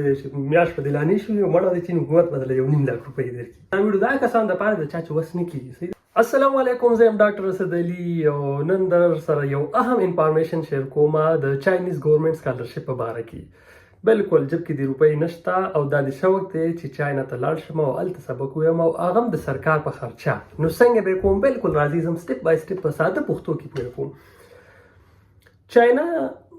میاشت په دلاني شو یو مړه د چین حکومت بدله 1.5 لک روپۍ درکړي. دا ویډیو دا کسان د پاره د چا چې وس نه کیږي. السلام علیکم، زه یم ډاکټر اسد علي او نن در سره یو اهم انفارمیشن شیر کوم د چاینیز ګورنمنت سکالرشپ په اړه کې. بالکل جب کې د روپۍ نشته او دا د شوق دی چې چاینا ته لاړ شم او الته سبق ویم او هغه د سرکار په خرچه. نو څنګه به کوم؟ بالکل راځي زم سټپ بای سټپ په ساده پښتو کې پوه کوم. چاینا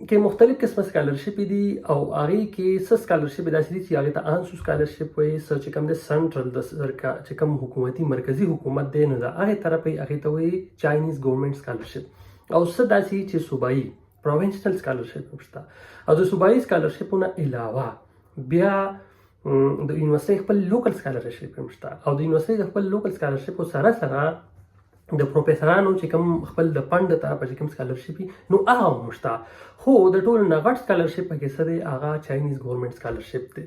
کې مختلف قسمه سکالرشپ دي او هغه کې څه سکالرشپ داسې دي چې هغه ته انسو سکالرشپ وایي، څه چې کوم د سنټرل د سرکار چې کوم حکومتي مرکزی حکومت دی نو دا هغه طرفه هغه ته وایي چاینیز ګورنمنت سکالرشپ، او څه داسې چې صوبایي پروینشنل سکالرشپ شته. او د صوبایي سکالرشپونو علاوه بیا د یونیورسيټي خپل لوکل سکالرشپ هم شته، او د یونیورسيټي خپل لوکل سکالرشپ سره سره د پروفیسورانو چې کوم خپل د فند طرفه چې کوم سکالرشپ نو هغه هم شته. خو د ټول نه غټ سکالرشپ کې څه دی؟ هغه چاینیز ګورنمنت سکالرشپ دی.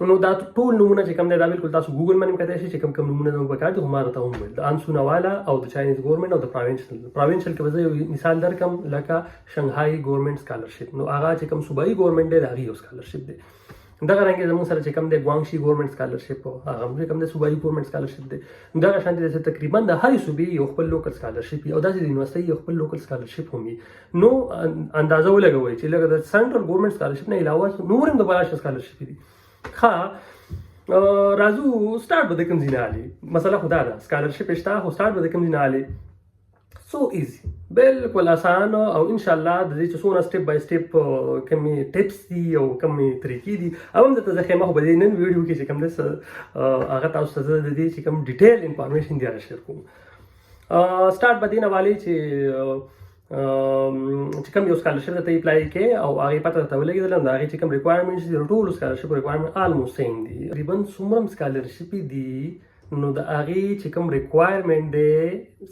نو دا ټول نمونه چې کوم دی دا بالکل تاسو ګوګل باندې کتای شئ چې کوم نمونه زموږ په کار دي. هماره ته هم ویل د انسو نوالا او د چاینیز ګورنمنت او د پروینشنل کې به یو مثال درکم لکه شنغهای ګورنمنت سکالرشپ. نو هغه چې کوم صوبایي ګورنمنت دی دا یو سکالرشپ دی. دغه رنګ زموږ سره چې کوم د ګوانګشي ګورنمنت سکالرشپ هغه هم کوم د صوبایي ګورنمنت سکالرشپ دی. دغه شان دي تقریبا د هر صوبې یو خپل لوکل سکالرشپ او داسې د یونیورسيټي یو خپل لوکل سکالرشپ هم. نو اندازه ولګوي چې لکه د سنټرل ګورنمنت سکالرشپ نه علاوه نور هم د بلاش سکالرشپ دي. راځو سٹارټ به د کوم ځای نه علي. مسله خدا ده سکالرشپ شته خو سٹارټ به د کوم ځای نه علي. سو ایزی، بالکل آسان او ان شاء الله د دې چې څونه سټپ بای سټپ کومې ټیپس دي او کومې طریقې دي او هم درته زه خو به دې نن ویډیو کې چې کوم ده هغه تاسو ته د دې چې کوم ډیټیل انفارمیشن دی شیر کوم. سٹارټ به دې نه والي چې کوم یو سکالرشپ ته اپلای کې او هغه پته ته ولګېدل نو هغه چې کوم ریکوایرمنټس دي ټول سکالرشپ ریکوایرمنټ آلموست سیم دي. تقریبا څومره سکالرشپ دي نو د هغې چې کوم ریکوایرمنټ دی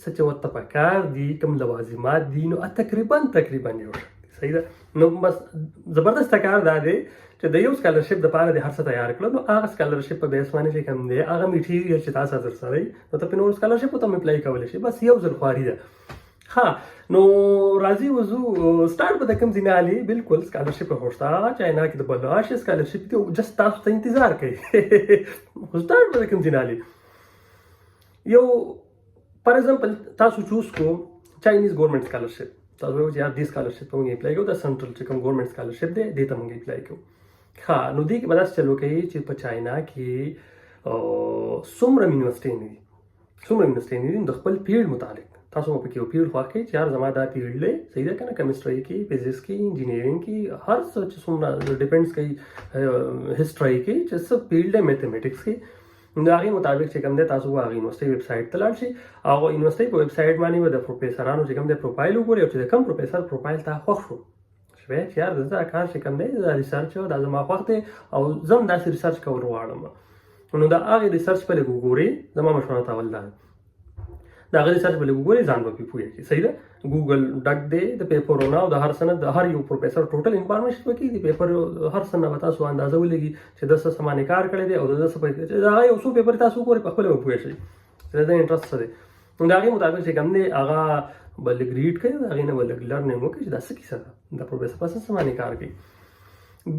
څه چې ورته پکار دي کوم لوازمات دي نو تقریبا یو شی. صحیح ده. نو بس زبردست کار دا دی چې د یو سکالرشپ دپاره د هر څه تیار کړه نو هغه سکالرشپ په بیس باندې چې کوم دی هغه میټیریل چې تاسو در سره نو ته په نور سکالرشپ ته هم اپلای کولی شي. بس یو ځل خواري ده. نو راځي وضو سٹارټ به د کوم ځای نه علي. بالکل سکالرشپ خو شته چاینا کې د بلاش سکالرشپ دی جست تاسو ته انتظار کوي. خو سٹارټ به د کوم ځای نه علي. یو فار ایگزامپل تاسو چوز کو چاینیز ګورنمنت سکالرشپ. تاسو وایو چې یار دې سکالرشپ ته موږ اپلای کوو د سنټرل چې کوم ګورنمنت سکالرشپ دی دې ته موږ اپلای کوو. نو دې کې به داسې چلو کوي چې په چاینا کې څومره یونیورسيټي نه دي د خپل پیریډ متعلق تاسو په کې یو پیریډ خوښ کړئ چې یار زما دا پیریډ دی صحیح ده که نه، کیمسټري کې، فزکس کې، انجینیرینګ کې، هر څه چې څومره ډیپینډس کوي، هسټري کې چې څه پیریډ دی، میتھمیټکس کې. نو د هغې مطابق چې کوم دی تاسو هغه یونیورسيټي ویب سایټ ته لاړ شئ. هغه یونیورسيټي په ویب سایټ باندې به د پروفیسرانو چې کوم دی پروفایل وګورئ او چې د کوم پروفیسر پروفایل ته خوښ شو شوی چې یار دا کار چې کوم دی دا ریسرچ دا زما خوښ دی او زه هم داسې ریسرچ کول غواړم. نو د هغې ریسرچ په لږ وګورئ. زما مشوره ته اول دا د هغه ریسرچ به لږ وګورئ ځان به پرې پوهېږئ. صحیح ده. ګوګل ډک دی د پیپرونه او د هر څه نه د هر یو پروفیسر ټوټل انفارمیشن وکړي د پیپر هر څه نه به تاسو اندازه ولګي چې د څه سمانې کار کړی دی او د څه د هغه یو څو پیپر تاسو وګورئ په خپله به پوه شئ چې د انټرسټ څه دی. نو د هغې مطابق چې کوم دی هغه به لږ ریډ کړئ د هغې نه به لږ لرنینګ وکړئ چې دا څه کیسه ده د پروفیسر په څه سمانې کار کوي.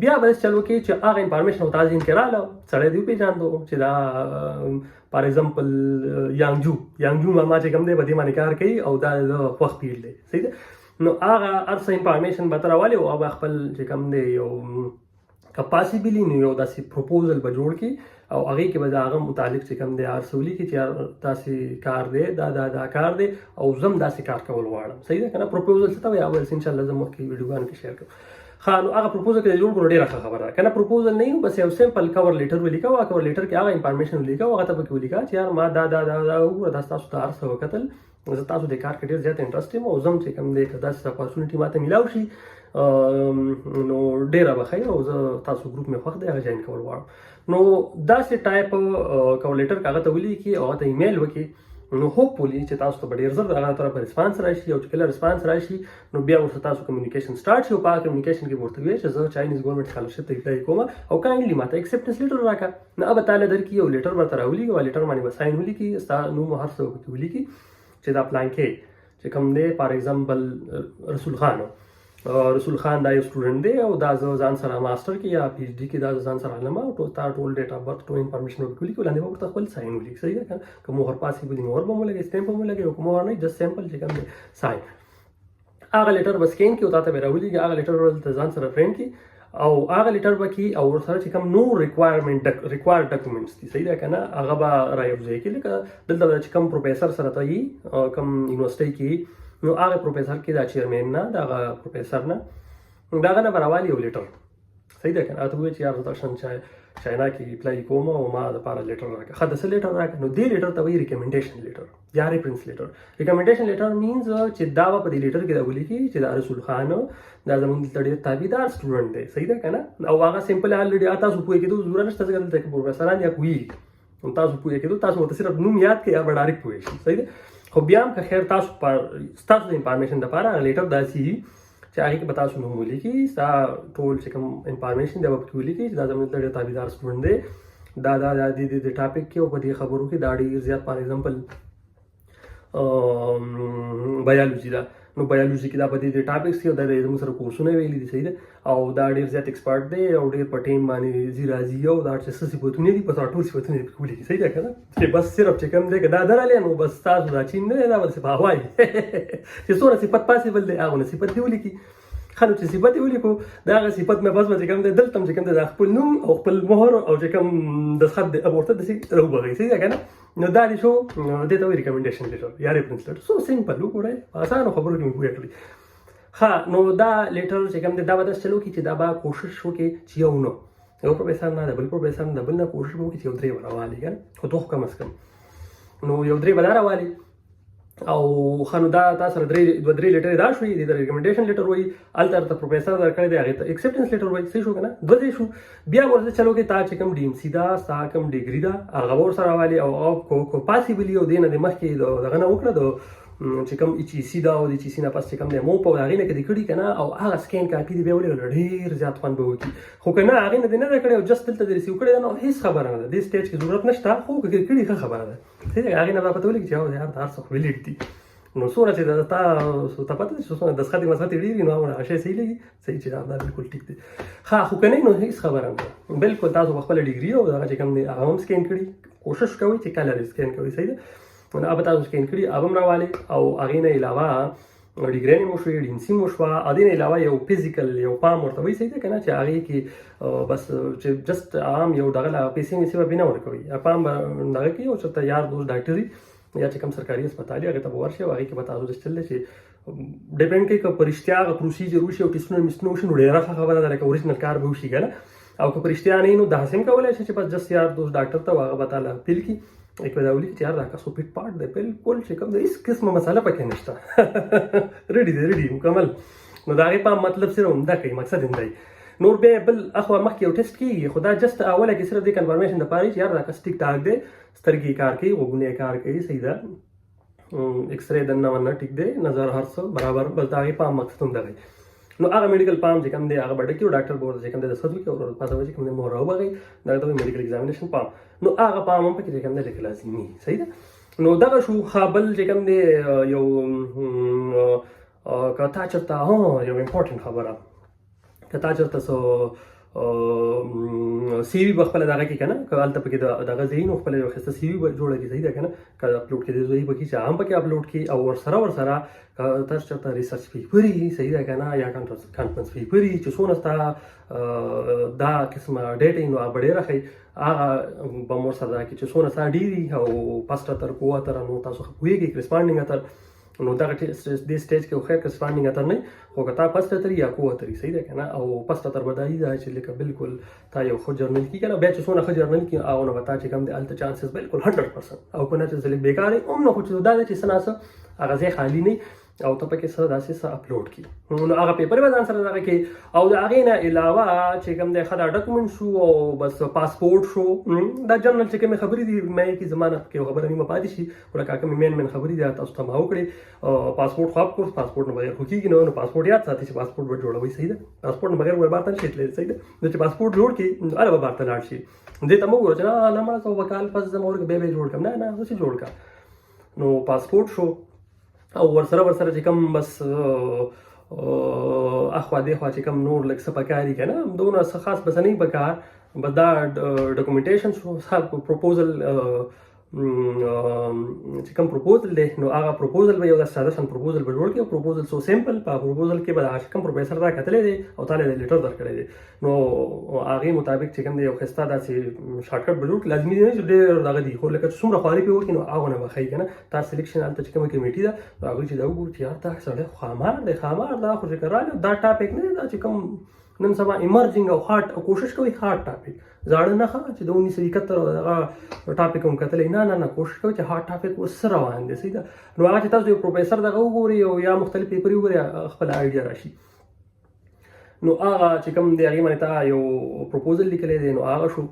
بیا به داسې چلو کې چې هغه انفارمیشن ورته ذهن کې راغله سړی دې وپېژاندو چې دا فار ایگزامپل یانګجو ماما چې کوم دی په دې باندې کار کوي او دا د خوښ پیریډ دی. صحیح ده. نو هغه هر څه انفارمیشن به ته راولي او هغه خپل چې کوم دی یو که پاسیبلی نو یو داسې پروپوزل به جوړ کړي او هغې کې به د هغه متعلق چې کوم دی هر څه ولیکي چې داسې کار دی دا کار دی او زه هم داسې کار کول غواړم. صحیح ده که نه. پروپوزل څه ته وایي هغه انشاءالله زه مخکې ویډیوګانو کې شیر کوم. نو هغه پروپوزل کې جوړ کړو ډېره ښه خبره ده که نه. پروپوزل نه بس یو سمپل کور لیټر ولیکو. هغه کور لیټر کې هغه انفارمیشن ولیکو هغه ته پکې ولیکه چې یار ما دا وګوره دا ستاسو ته هر څه وکتل زه تاسو د کار کې ډېر زیات انټرسټ یم او زه هم چې کوم دی که داسې اپارچونټي ماته میلاو شي نو ډېره به ښه او زه تاسو ګروپ مې خوښ دی هغه جاین کول غواړم. نو داسې ټایپ کور لیټر که هغه ته ولیکي او هغه ته ایمیل وکړي نو هوپفولي چې تاسو ته به ډېر زر د هغه طرفه ریسپانس راشي او چې کله ریسپانس راشي نو بیا ورسره تاسو کمیونیکیشن سټارټ شي او په هغه کمیونیکیشن کې به ورته ووایئ چې زه چاینیز ګورنمنټ سکالرشپ ته اپلای کوم او کاینډلي ماته اکسپټنس لیټر راکړه. نو به تاله درکړي یو لیټر به ورته راولېږي او لیټر باندې به ساین ولیکي ستا نوم هر څه پکې ولیکي چې دا پلان کې چې کوم دی فار ایگزامپل رسول خان رسول خان دا یو سټوډنټ دی او دا ځان سره ماستر کې یا پی ایچ ډي کې دا ځان سره علم او ټول ډیټا برت ټول انفارمیشن ورکولي کو لاندې ورته خپل ساين ولیک صحیح ده کنه کوم هر پاسې بلی مور به مولګي سټمپ به مولګي او کوم نه جست سیمپل چې کوم ساين هغه لیټر بسکین کې او تاسو به راولي هغه لیټر ورته ځان سره فرند کې او هغه لیټر وکي او سره چې کوم نو ریکوايرډ ډاکومېنټس دي صحیح ده کنه هغه به رايوځي کې لکه دلته چې کوم پروفیسور سره ته یي کوم یونیورسيټي کې نو هغه پروفیسور کې دا چیرمن نه دا پروفیسور نه دا نه براوالي یو لیټر صحیح ده کنه ته وایي چې یار تاسو چاینا کې اپلای کوم او ما د پاره لیټر راکړه خاطر سره لیټر راکړه نو دې لیټر ته وایي ریکمنډیشن لیټر یا ریفرنس لیټر ریکمنډیشن لیټر مینز چې دا په دې لیټر کې دا ولي چې دا رسول خان دا زموږ د ډېر تابعدار سټوډنټ دی صحیح ده کنه او هغه سیمپل الریډي تاسو پوهیږئ چې ضرورت نشته چې تاسو پروفیسوران یا کوي تاسو پوهیږئ چې تاسو ورته صرف نوم یاد کړئ یا به ډایرکټ پوهیږئ صحیح ده خو بیا هم که خیر تاسو د انفارمیشن دپاره هغه لیټر داسې وي چې هغې کې به تاسو نوم ولیکي ستا ټول چې کوم انفارمیشن دی به پکې ولیکي چې دا زموږ د ډېر تابعدار سټوډنټ دی دا د ټاپک کې او په دې خبرو کې دا ډېر زیات فار ایگزامپل بایولوژي ده نو بایولوژي کې دا په دې ټاپکس کې دا زموږ سره کورسونه ویلي دي صحیح ده او دا ډېر زیات ایکسپرټ دی او ډېر په ټیم باندې ځي راځي او دا چې څه صفتونه دي په ټول صفتونه یې پکې ولیکي صحیح ده که نه چې بس صرف چې کوم دی که دا درغلی نو بس تاسو دا چین نه دی دا به داسې په هوا وي چې څومره صفت پاسبل دی هغونه صفت دې ولیکي ښه نو چې صفت یې ولیکو د هغه صفت نه بس به چې کوم دی دلته هم چې کوم دی دا خپل نوم او خپل مهر او چې کوم دستخط دی اب ورته داسې راوبغئ صحیح ده که نه نو دا دې شو دې ته وایي ریکمنډیشن لیټر یا ریفرنس لیټر سو سمپل وګورئ په اسانو خبرو کې مې پوه کړئ ښه نو دا لیټر چې کوم دی دا به داسې چلو کړي چې دا به کوشش وکړي چې یو نه یو پروفیسور نه د بل پروفیسور نه د بل نه کوشش به وکړي چې یو درې به راوالي که نه خو دوه کم از کم نو یو درې به دا راوالي او ښه نو دا تا سره دوه درې لیټرې دا شوي دې ته ریکمنډیشن لیټر وایي هلته درته پروفیسر درکړی دی هغې ته ایکسپټنس لیټر وایي صحیح شو که نه دوه دې شو بیا ورته چلو کې تا چې کوم ډي ام سي ده ستا کوم ډیګري ده هغه به ورسره راوالي او کو پاسبلي او دې نه د مخکې دغه نه وکړه د چې کوم ایچ ای سی دا او د ایچ ای سی نه پس چې کوم دی مو په هغې نه کې دې کړي که نه او هغه سکین کاپي دې بیا ولېږله ډېر زیات خوند به وکړي خو که نه هغې نه دې نه ده کړې او جست دلته دې ریسیو کړې ده نو هېڅ خبره نه ده دې سټیج کې ضرورت نشته خو که کړي ښه خبره ده صحیح ده هغې نه به پته ولګي چې یار د هر څه خو ولیک دي نو څومره چې ته پته ده چې څومره دستخط یې مسخط یې ډېر وي نو هغه شی صحیح لګي صحیح چې دا بالکل ټیک دی ښه خو که نه نو هېڅ خبره نه ده بالکل تاسو په خپله ډیګري او هغه چې کوم دی هغه هم سکین کړي کوشش کوئ چې کله دې سکین کوئ صحیح ده نو هغه به تاسو سکین کړي هغه هم راوالي او هغې نه علاوه ډیګري مو شوې ډي ام سی مو شوه هغې نه علاوه یو فزیکل یو پام ورته وایي صحیح ده که نه چې هغې کې بس چې جست عام یو دغه پیسې ویسې به بې نه ورکوي پام به دغه کوي او چېرته یار دوست ډاکټر یا چې کوم سرکاري هسپتال هغې ته به ورشي او هغې کې به تاسو داسې چل دی چې ډیپینډ کوي که په رښتیا هغه پروسیجر وشي او ټیسټونه میسټونه وشي نو ډېره ښه خبره ده لکه اوریجنل کار به وشي که نه او که په رښتیا نه وي نو داسې هم کولی شي چې بس جست یار دوست ډاکټر ته هغه به تاله اپیل کړي ایک به دا ولیکي چې یار دا کس خو فټ پارټ دی بالکل چې کوم دی هېڅ قسمه مسله پکې نشته ریډي دی ریډي مکمل نو د هغې په مطلب صرف همدا کوي مقصد همدا نور بیا بل اخوا مخکې یو ټیسټ کېږي خو دا جست اوله کې صرف دې کنفرمیشن دپاره چې یار دا کس ټیک ټاک دی سترګې کار کوي غوږونه یې کار کوي صحیح ده ایکس رے دننه ونه ټیک دی نظر هر څه برابر بس د هغې پام مقصد هم دغه نو هغه میډیکل پام چې کوم دی هغه به ډکي او ډاکټر به ورته چې کوم دی دستخط وکړي او پاسه به چې کوم دی مهر راوبغئ دغه ته وایي میډیکل ایگزامینیشن پام نو هغه پام هم پکې چې کوم دی لیکل لازمي صحیح ده نو دغه شو ښه بل چې کوم دی یو که تا چېرته یو امپورټنټ خبره که تا چېرته څه سی وي به خپله دغه کړي که نه که هلته پکې دغه ځایي نو خپله یو ښایسته سی وي به جوړه کړي صحیح ده که نه که اپلوډ کړي ځایي پکې چې هغه هم پکې اپلوډ کړي او ورسره که تاسو چېرته ریسرچ پیپر وي صحیح ده که نه یا کانفرنس پیپر وي چې څونه ستا دا قسمه ډیټ وي نو هغه به ډېره ښایي هغه به مو ورسره دا کړي چې څونه ستا ډېر وي او فسټ اتر کو اتر نو تاسو ښه پوهېږئ کرسپانډینګ اتر نو دغه دې سټیج کې خیر کرسپانډینګ اتر نه خو که تا فسټ اتر یا کو اتر صحیح ده که نه او فسټ اتر به دا وي دا چې لکه بالکل تا یو ښه جرنل کړي که نه بیا چې څونه ښه جرنل کړي هغه نه به تا چې کوم دی هلته چانسز بالکل 100% او که نه چې زه لږ بېکار یم هم نه خو چې دا ده چې څه ناڅه هغه ځای خالي نه او ته پکې څه داسې څه اپلوډ کړي نو هغه پیپر به ځان سره دغه کوي او د هغې نه علاوه چې کوم دی ښه دا ډاکومنټ شو او بس پاسپورټ شو دا جنرل چې کومې خبرې دي مې کې زما نه پکې یو خبره نیمه پاتې شي خو لکه کومې مین خبرې دي تاسو ته ما وکړې پاسپورټ خو افکورس پاسپورټ نه بغیر خو کېږي نو پاسپورټ یاد ساتي چې پاسپورټ به جوړوئ صحیح ده پاسپورټ نه بغیر ور بار ته نشي تللی صحیح ده نو چې پاسپورټ جوړ کړي هله به بار ته لاړ شي دې ته مه وګوره چې نه مړه څه وکال پس زما ورکه بیا جوړ کړم نه هسې جوړ کړه نو پاسپورټ شو او ورسره چې کوم بس اخوا دې خوا چې کوم نور لږ څه پکاري که نه دونه څه خاص بس نه پکار بس دا ډاکومنټیشن شو پروپوزل چې کوم پروپوزل دی نو هغه پروپوزل به یو د ساده پروپوزل به جوړ کړي او پروپوزل سو سمپل په پروپوزل کې به هغه کوم پروفیسر دا کتلی دی او تاله د لیټر درکړی دی نو هغې مطابق چې کوم دی یو ښایسته داسې شارټکټ به جوړ کړي لازمي دی نه چې ډېر دغه دي خو لکه څومره خواري پرې وکړي نو هغه نه به ښایي که نه تا سلیکشن هلته چې کومه کمیټي ده نو هغوی چې دا وګوري چې یار دا سړی خامار دی خامار دا خو چې راغلی دا ټاپک نه دی دا چې کوم نن سبا ایمرجنګ او هارډ او کوشش کوي هارډ ټاپک زاړه نه ښه چې د 1971 دغه ټاپک هم کتلی نه کوشش کوي چې هارډ ټاپک اوس څه روان دی صحیح ده نو هغه چې تاسو یو پروفیسر دغه وګورئ او یا مختلف پیپر وګورئ خپله آیډیا راشي نو هغه چې کوم دی هغې باندې تا یو پروپوزل لیکلی دی نو هغه شو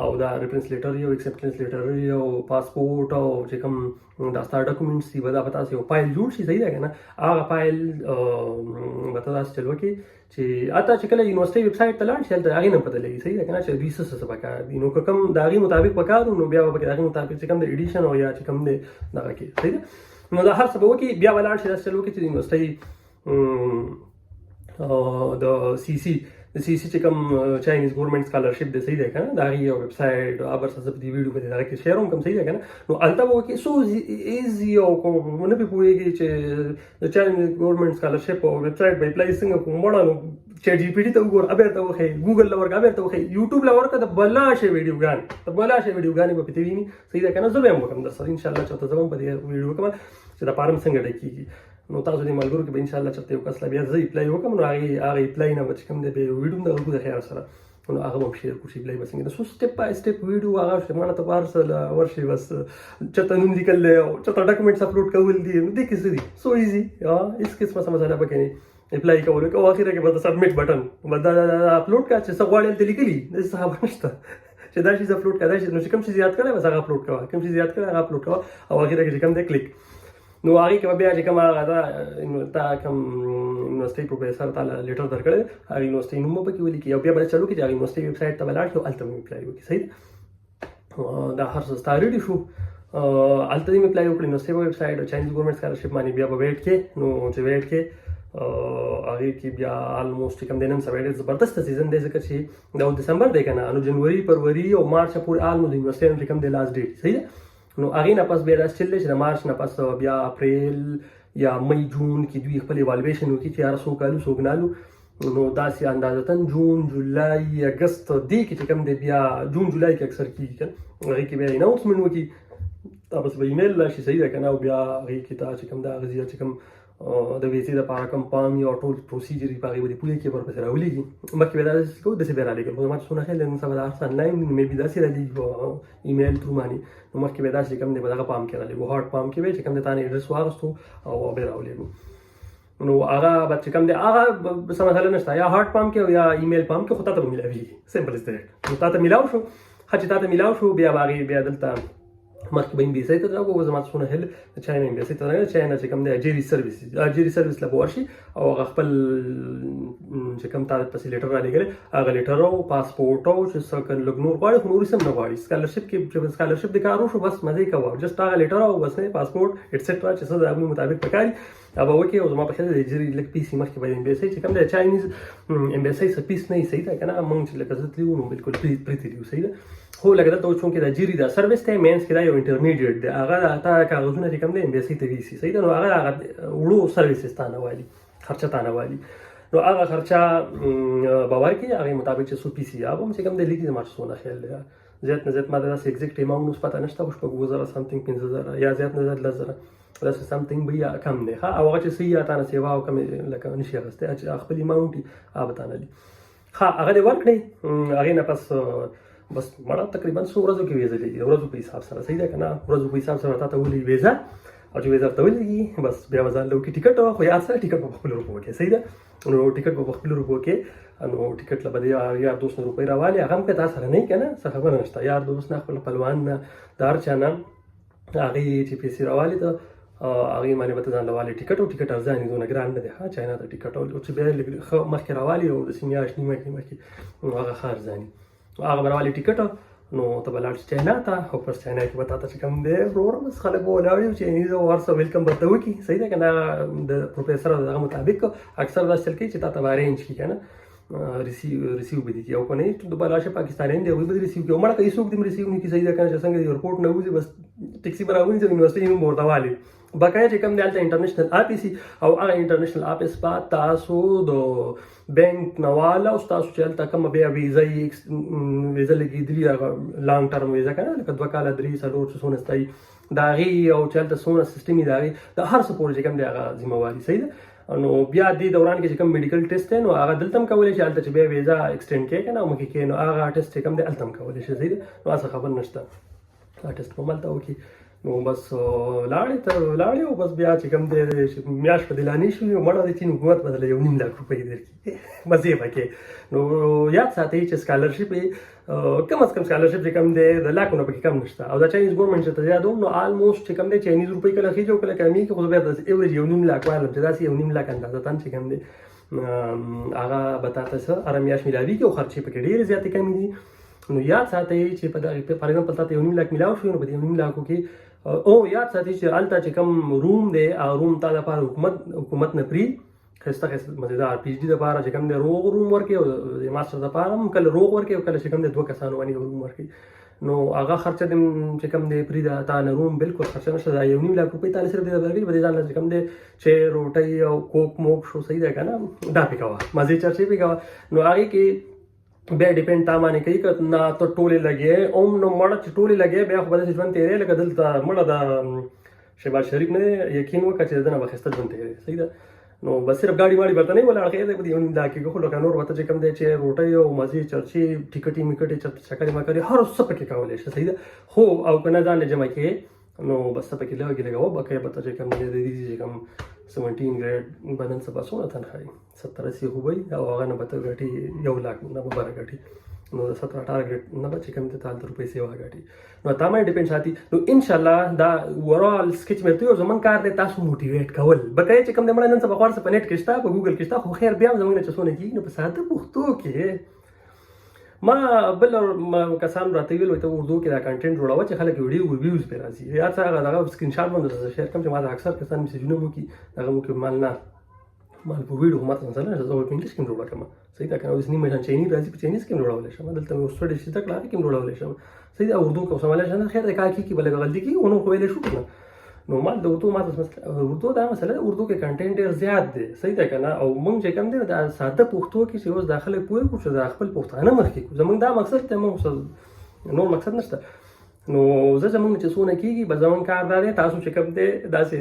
او دا ریفرنس لیټر یو ایکسپټنس لیټر یو پاسپورټ او چې کوم دا ستا ډاکومنټس دي به دا به تاسو یو فایل جوړ شي صحیح ده که نه هغه فایل به ته داسې چل وکړي چې حتی چې کله یونیورسټۍ ویب سایټ ته لاړ شي هلته هغې نه پته لګي صحیح ده که نه چې دوی څه پکار دي نو که کوم د هغې مطابق پکار نو بیا به پکې د هغې مطابق چې کوم د ایډیشن او یا چې کوم دی دغه کې صحیح ده نو دا هر څه به وکړي بیا به لاړ شي داسې چل وکړي چې د یونیورسټۍ د سی سی چې کوم چاینیز ګورنمنټ سکالرشپ دی صحیح دی که نه د هغې یو ویب سایټ هغه څه زه په دې ویډیو باندې دغه کې شیر هم کوم صحیح دی که نه نو هلته به وکړي سو ایزي او نه پرې پوهېږي چې د چاینیز ګورنمنټ سکالرشپ او ویب سایټ به اپلای څنګه کوم مړه نو چیټ جی پی ټي ته وګوره ابېر ته وښیي ګوګل له ورکړه ابېر ته وښیي یوټیوب له ورکړه د بلا شی ویډیوګانې به پکې ویني صحیح ده که نه زه به هم وکړم درسره انشاءالله چېرته زه به هم په دې ویډیو وکړم چې دا فارم څنګه ډکېږي نو تاسو دې ملګرو کې به انشاءالله چېرته یو کس لا بیا زه اپلای وکړم نو هغه اپلای نه به چې کوم دی بیا یو ویډیو هم دغه کړو د خیر سره نو هغه به هم شیر کړو چې اپلای به څنګه ده سو سټپ بای سټپ ویډیو هغه شمانه ته بهر څه ورشي بس چېرته نوم لیکل دی او چېرته ډاکومنټس اپلوډ کول دي نو دې کې څه دي سو ایزي هېڅ قسمه څه مسله پکې نه اپلای کول او اخره کې به د سبمیټ بټن به دا اپلوډ کړه چې څه غواړې هلته لیکلي داسې څه خبره نشته چې دا شي اپلوډ کړه دا شي نو چې کوم شي زیات کړی بس هغه اپلوډ کوه کوم شي زیات کړی هغه اپلوډ کوه او اخره کې چې کوم دی کلیک نو هغې کې به بیا چې کوم هغه دا تا کوم یونیورسټۍ پروفیسر تا لیټر درکړی هغه یونیورسټۍ نوم به پکې ولیکي او بیا به چلو کړي چې هغه یونیورسټۍ ویب سایټ ته به لاړ شي او هلته به اپلای وکړي صحیح دا هر څه ستا ریډي شو هلته دې مې اپلای وکړي یونیورسټۍ ویب سایټ او چاینیز ګورنمنټ سکالرشپ باندې بیا به ویټ کې نو چې ویټ کې هغې کې بیا آلموسټ چې کوم دی نن سبا ډېر زبردسته سیزن دی ځکه چې دا ډسمبر دی که نه نو جنوري فروری او مارچ پورې آلموسټ د یونیورسټۍ چې کوم دی لاست ډیټ صحیح ده نو هغې نه پس بیا داسې چل دی چې د مارچ نه پس بیا اپریل یا مئی جون کې دوی خپل ایوالویشن وکړي چې یاره څوک الو څوک نه الو نو داسې اندازتن جون جولای اګست دې کې چې کوم دی بیا جون جولای کې اکثر کېږي که نه هغې کې بیا اناونسمنټ وکړي تا بس به ایمیل راشي صحیح ده که نه او بیا هغې کې تا چې کوم دا هغه چې کوم د ویزې دپاره کوم پام یا ټول پروسیجر یې په هغې باندې پوهې کې ورپسې راولېږي مخکې به داسې کوو داسې به رالېږل خو زما چې څونه خیال دی نن سبا دا هر څه انلاین مې بي داسې رالېږي په ایمیل تھرو باندې نو مخکې به داسې کوم دی په دغه پام کې رالېږو هاټ پام کې به چې کوم دی تا نه ایډرس واخیستو او بیا راولېږو نو هغه به چې کوم دی هغه څه مسله نشته یا هاټ پام کې او یا ایمیل پام کې خو تا ته به میلاوېږي سمپل از دیټ نو تا ته میلاو شو ښه چې تا ته میلاو شو بیا به هغې بیا دلته مخکې به امبیسۍ ته راغلو زما څونه هیل د چاینا امبیسۍ ته راغلی چاینا چې کوم دی اجیري سروس له به ورشي او هغه خپل چې کوم تا پسې لیټر رالېږلی هغه لیټر او پاسپورټ او چې څه لږ نور غواړي خو نور هېڅ هم نه غواړي سکالرشپ کې چې سکالرشپ د کار وشو بس مزې کوه جسټ هغه لیټر او بس نه پاسپورټ ایټسټرا چې څه د هغوی مطابق پکاري هغه به وکړي او زما په خیال د اجیري لږ پیسې مخکې به د امبیسۍ چې کوم دی چاینیز امبیسۍ څه پیس نه وي صحیح ده که نه موږ چې لکه زه تللي وو نو بلکل پرې تللي وو صحیح ده خو لکه دلته اوس چونکې د جیري دا سروس دی مینس کې دا یو انټرمیډیټ دی هغه تا کاغذونه چې کوم دی امبیسۍ ته ویسي صحیح ده نو هغه وړو سروسز تا نه والي خرچه تا نه والي نو هغه خرچه به ورکړي هغې مطابق چې څو پیسې هغه هم چې کوم دی لیکي زما چې څونه خیال دی زیات نه زیات ما ته داسې ایګزیکټ اماونټ اوس پته نشته خو شپږ 2000 سمثینګ 15000 یا زیات نه زیات 10000 داسې سمثینګ به یا کم دی ښه او هغه چې څه یا تا نه سیوا او کمې لکه نشي اخیستی چې خپل اماونټ وي هغه به تا نه لي ښه هغه دې ورکړئ هغې نه پس بس مړه تقریبا څو ورځو کې ویزه لګي ورځو په حساب سره صحیح ده که نه ورځو په حساب سره تا ته ولي ویزه او چې ویزه ته ولګي بس بیا به ځان له وکړي ټیکټ خو یار سره ټیکټ به په خپلو روپو کې صحیح ده نو ټیکټ به په خپلو روپو کې نو ټیکټ له به د یار دوست نه روپۍ راوالي هغه هم که تا سره نه وي که نه څه خبره نشته یار دوست نه خپل خپلوان نه د هر چا نه هغې چې پیسې راوالي ته هغې باندې به ته ځان له والي ټیکټ او ټیکټ ارزاني دونه ګران نه دی ښه چاینا ته ټیکټ او چې بیا لږ ښه مخکې راوالي او داسې میاشت نیمه کې مخکې نو هغه ښه ارزاني هغه به راوالي ټیکټ نو ته به لاړ شې چاینا ته او پس چاینا کې به تا ته چې کوم دی وروره بس خلک به ولاړ وي چاینیز او ورسره ویلکم به ورته وکړي صحیح ده که نه د پروفیسر او دغه مطابق اکثر داسې چل کوي چې تا ته به ارینج کړي که نه ریسیو به دي کړي او که نه د بل راشه پاکستانیان دی هغوی به دې ریسیو کړي او مړه که هېڅوک دې ریسیو نه کړي صحیح ده که نه چې څنګه د ایرپورټ نه وځي بس ټیکسي به راونیسي یونیورسټۍ نوم به ورته والي بقایا چې کوم دی هلته انټرنیشنل آفیس او هغه انټرنیشنل آفیس به تاسو د بینک نه واله او ستاسو چې هلته کومه بیا ویزه لګېدلي هغه لانګ ټرم ویزه که نه لکه 2 کاله 3 4 چې څونه ستایي د هغې او چې هلته څومره سیسټم وي د هغې د هر څه پورې چې کوم دی هغه ذمهواري صحیح ده نو بیا دې دوران کې چې کوم میډیکل ټیسټ دی نو هغه دلته هم کولی شي هلته چې بیا ویزه ایکسټینډ کړې که نه او مخکې کړې نو هغه ټیسټ چې کوم دی هلته هم کولی شي صحیح ده نو هڅه خبر نشته هغه ټیسټ به هم هلته وکړي نو بس لاړې او بس بیا چې کوم دی میاشت په دلانې شوي مړه د چین حکومت بدله 1.5 لک روپۍ درکړي مزې به کې نو یاد ساتئ چې سکالرشپ کم از کم سکالرشپ چې کوم دی د لاکو نه پکې کم نشته او دا چاینیز ګورمنټ چې ته زیات هم نو آلموسټ چې کوم دی چاینیز روپۍ کله خېږي او کله کمېږي خو بیا داسې ایوریج 1.5 لک وایم چې داسې 1.5 لک اندازتن چې کوم دی هغه به تا ته څه هره میاشت میلاویږي او خرچې پکې ډېرې زیاتې کمې دي نو یاد ساتئ چې په دغه فار ایگزامپل تا ته 1.5 لک میلاو شوي نو په دې 1.5 لکو کې او یاد ساتئ چې هلته چې کوم روم دی هغه روم تا لپاره حکومت نه پرې ښایسته مزېدار پی ایچ ډي دپاره چې کوم دی روغ روم ورکوي او د ماسټر دپاره هم کله روغ ورکوي او کله چې کوم دی 2 کسانو باندې روم ورکوي نو هغه خرچه د چې کوم دی پرې ده تا نه روم بالکل خرچه نشته دا 1.5 لک روپۍ تا صرف دې درکوي په دې ځان چې کوم دی چای روټۍ او کوک موک شو صحیح دی که نه دا پې کوه مزې چرچې پې کوه نو هغې کې بیا ډیپینډ تا باندې کوي که نه ته ټولې لګې اوم نو مړه چې ټولې لګې بیا خو به داسې ژوند تېرې لکه دلته مړه د شهباز شریف نه یقین وکړه چې د نه به ښایسته ژوند تېرې صحیح ده نو بس صرف ګاډي واړي ورته نه ولاړ خیر دی په دې 1.5 لک کې خو لکه نور ورته چې کوم دی چې روټۍ او مزې چرچې ټیکټې میکټې چکرې مکرې هر څه پکې کولی شي صحیح ده خو او که نه ځان جمع کې نو بس ته پکې لګوه بقیه به ته چې کوم دی د دې چې کوم 17 ګریډ بدن څه به څومره تنخواهي 70-80 خو به او هغه نه به ته ګټې 1 لک نه به بره ګټې نو د 17-18 ګریډ نه به چې کوم دی ته هلته روپۍ سیوا ګټې نو تا باندې ډیپینډ ساتي نو انشاءالله دا اوورال سکیچ مې ورته زموږ کار دی تاسو موټیویټ کول بقیه چې کوم دی مړه نن څه بخوار څه په نیټ کې شته په ګوګل کې شته خو خیر بیا هم زموږ نه چې څونه کېږي نو په ساده پښتو کې ما بل کسان راته ویل وایي ته اردو کې دا کنټینټ جوړوه چې خلک ویډیوز پرې راځي یا څه هغه دغه سکرین شاټ باندې درته شیر کړم چې ما د اکثر کسان میسیجونه مو کړي دغه مو کې مال په ویډیو خو ماته مثلا زه په انګلیش کې هم جوړه کړم صحیح ده که نه اوس نیمه شان چیني راځي په چینیز کې هم جوړولی شم دلته مې اوس څه زده کړه هغې کې هم جوړولی شم صحیح ده اردو که سمالی شم خیر دی کار کېږي بله غلطي کېږي ونو خو ویلی شو که نه نو ما د اردو اردو دا مسله ده اردو کې کنټینټ ډېر زیات دی صحیح ده که نه او موږ چې کوم دی دا ساده پښتو کې چې اوس دا خلک پوه کړو چې دا خپل پښتانه مخکې کړو زموږ دا مقصد دی موږ نور مقصد نشته نو زه زموږ چې څونه کېږي به زموږ کار دا دی تاسو چې کوم دی داسې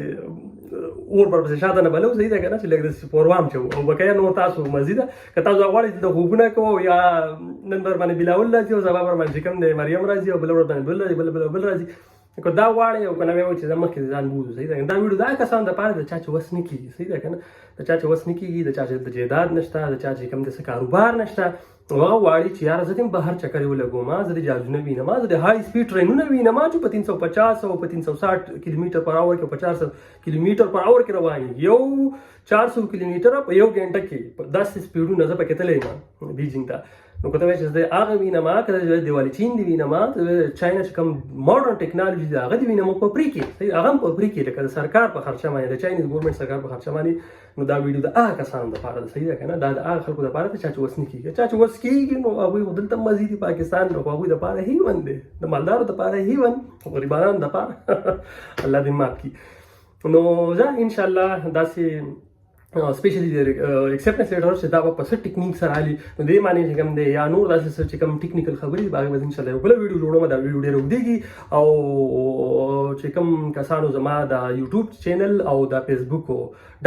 اور ورپسې شاته نه بلو صحیح ده که نه چې لږ داسې پروام چې او بقیه نور تاسو مزید ده که تاسو غواړئ چې د خوبونه کوو یا نن بر باندې بلاول راځي او سبا بر باندې چې کوم دی مریم راځي او بل ور باندې بل راځي بل راځي که دا غواړئ او که نه وایي چې زه مخکې ځان بوځو صحیح ده دا ویډیو دا کسانو دپاره د چا چې وس نه کېږي صحیح ده که نه د چا چې وس نه کېږي د چا چې د جایداد نشته د چا چې کوم د څه کاروبار نشته هغه غواړي چې یاره زه دې بهر چکرې ولګوم زه د جهازونه وینم زه د های سپیډ ټرینونه وینم چې په 350 او په 360 کیلومتر پر اور کې په 400 کیلومتر پر اور کې روان یو 400 کیلومتر په یو غنټه کې داسې سپیډونه زه پکې تللی یم بیجینګ ته نو که ته وایې چې زه هغه وینم که د دیوالچین دې وینم چاینا چې کوم ماډرن ټیکنالوژي ده هغه دې وینم په پرې کې هغه هم په پرې کې لکه د سرکار په خرچه باندې د چاینیز ګورمنټ سرکار په خرچه باندې نو دا ویډیو د هغه کسانو دپاره ده صحیح ده که نه دا د هغه خلکو دپاره ده چا چې وس نه کېږي چا چې وس کېږي نو هغوی خو دلته مزي دي پاکستان نو هغوی دپاره هیون دی د مالدارو دپاره هیون غریبانو دپاره الله دې معاف کړي نو زه انشاءالله داسې سپیشلی د ایکسپټنس لیټر چې دا به په څه ټیکنیک سره حالي نو دې معنی چې کوم دی یا نور داسې څه چې کوم ټیکنیکل خبرې دي هغې به انشاءالله یو بله ویډیو جوړوم دا ویډیو ډېره اوږدېږي او چې کوم کسانو زما د یوټیوب چینل او د فیسبوک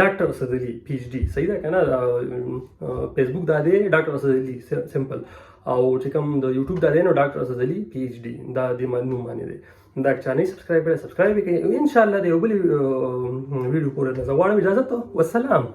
ډاکټر اسدعلي PhD صحیح ده که نه فیسبوک دا دی ډاکټر اسدعلي سمپل او چې کوم د یوټیوب دا دی نو ډاکټر اسدعلي PhD دا د نوم باندې دی دا که چا نه سبسکرایب کړی سبسکرایب یې کړئ انشاءالله د یو بلې ویډیو پورې زه غواړم اجازت والسلام